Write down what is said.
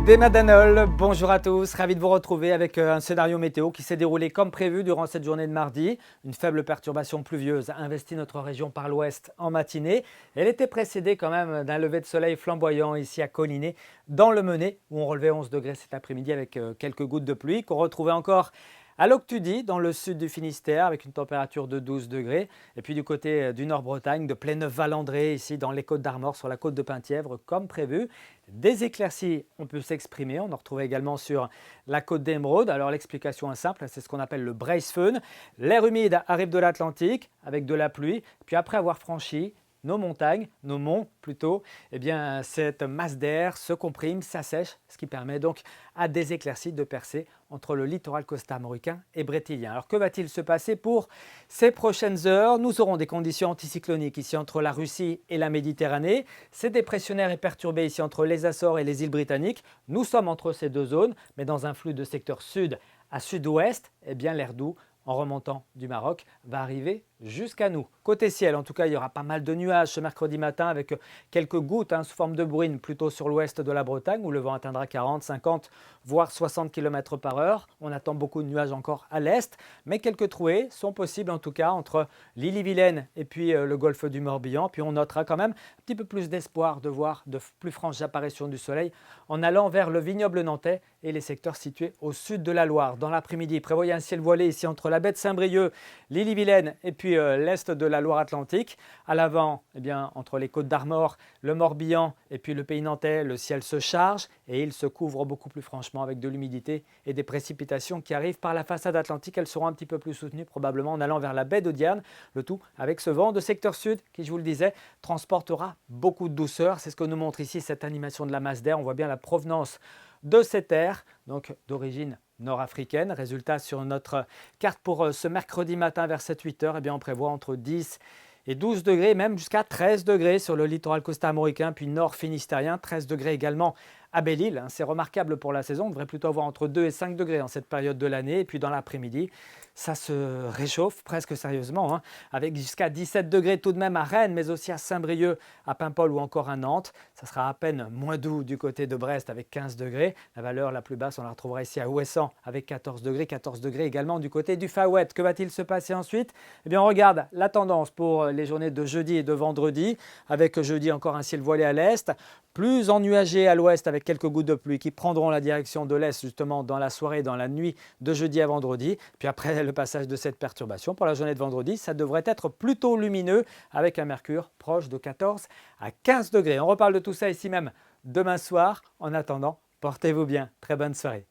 Des Madanol, bonjour à tous, ravi de vous retrouver avec un scénario météo qui s'est déroulé comme prévu durant cette journée de mardi. Une faible perturbation pluvieuse a investi notre région par l'ouest en matinée. Elle était précédée quand même d'un lever de soleil flamboyant ici à Collinet, dans le Menet, où on relevait 11 degrés cet après-midi avec quelques gouttes de pluie qu'on retrouvait encore à Loctudie, dans le sud du Finistère, avec une température de 12 degrés. Et puis du côté du Nord-Bretagne, de Pléneuf-Valandré, ici dans les Côtes d'Armor, sur la côte de Penthièvre, comme prévu. Des éclaircies ont pu s'exprimer. On en retrouvait également sur la côte d'Émeraude. Alors l'explication est simple, c'est ce qu'on appelle le Bracephone. L'air humide arrive de l'Atlantique avec de la pluie. Puis après avoir franchi nos montagnes, nos monts plutôt, eh bien, cette masse d'air se comprime, s'assèche, ce qui permet donc à des éclaircies de percer entre le littoral costa-armoricain et brétilien. Alors que va-t-il se passer pour ces prochaines heures? Nous aurons des conditions anticycloniques ici entre la Russie et la Méditerranée. C'est dépressionnaire et perturbé ici entre les Açores et les îles britanniques. Nous sommes entre ces deux zones, mais dans un flux de secteur sud à sud-ouest, eh bien l'air doux en remontant du Maroc va arriver jusqu'à nous. Côté ciel, en tout cas, il y aura pas mal de nuages ce mercredi matin avec quelques gouttes sous forme de bruine plutôt sur l'ouest de la Bretagne où le vent atteindra 40, 50, voire 60 km par heure. On attend beaucoup de nuages encore à l'est, mais quelques trouées sont possibles en tout cas entre l'Ille-et-Vilaine et puis le golfe du Morbihan. Puis on notera quand même un petit peu plus d'espoir de voir de plus franches apparitions du soleil en allant vers le vignoble nantais et les secteurs situés au sud de la Loire. Dans l'après-midi, prévoyez un ciel voilé ici entre la baie de Saint-Brieuc, l'Ille-et-Vilaine et puis l'est de la Loire-Atlantique. À l'avant, eh bien, entre les Côtes d'Armor, le Morbihan et puis le pays nantais, le ciel se charge et il se couvre beaucoup plus franchement avec de l'humidité et des précipitations qui arrivent par la façade atlantique. Elles seront un petit peu plus soutenues probablement en allant vers la baie de Diane. Le tout avec ce vent de secteur sud qui, je vous le disais, transportera beaucoup de douceur. C'est ce que nous montre ici cette animation de la masse d'air. On voit bien la provenance de cet air, donc d'origine nord-africaine. Résultat, sur notre carte pour ce mercredi matin vers 7-8 heures, eh bien, on prévoit entre 10 et 12 degrés, même jusqu'à 13 degrés sur le littoral costa-armoricain, puis nord finistérien, 13 degrés également à Belle-Île. C'est remarquable pour la saison, on devrait plutôt avoir entre 2 et 5 degrés en cette période de l'année. Et puis dans l'après-midi, ça se réchauffe presque sérieusement, avec jusqu'à 17 degrés tout de même à Rennes, mais aussi à Saint-Brieuc, à Paimpol ou encore à Nantes. Ça sera à peine moins doux du côté de Brest avec 15 degrés. La valeur la plus basse, on la retrouvera ici à Ouessant avec 14 degrés également du côté du Fawet. Que va-t-il se passer ensuite? Eh bien, on regarde la tendance pour les journées de jeudi et de vendredi, avec jeudi encore un ciel voilé à l'est, plus ennuagé à l'ouest avec quelques gouttes de pluie qui prendront la direction de l'est justement dans la soirée, dans la nuit de jeudi à vendredi. Puis après le passage de cette perturbation, pour la journée de vendredi, ça devrait être plutôt lumineux avec un mercure proche de 14 à 15 degrés. On reparle de tout ça ici même demain soir. En attendant, portez-vous bien. Très bonne soirée.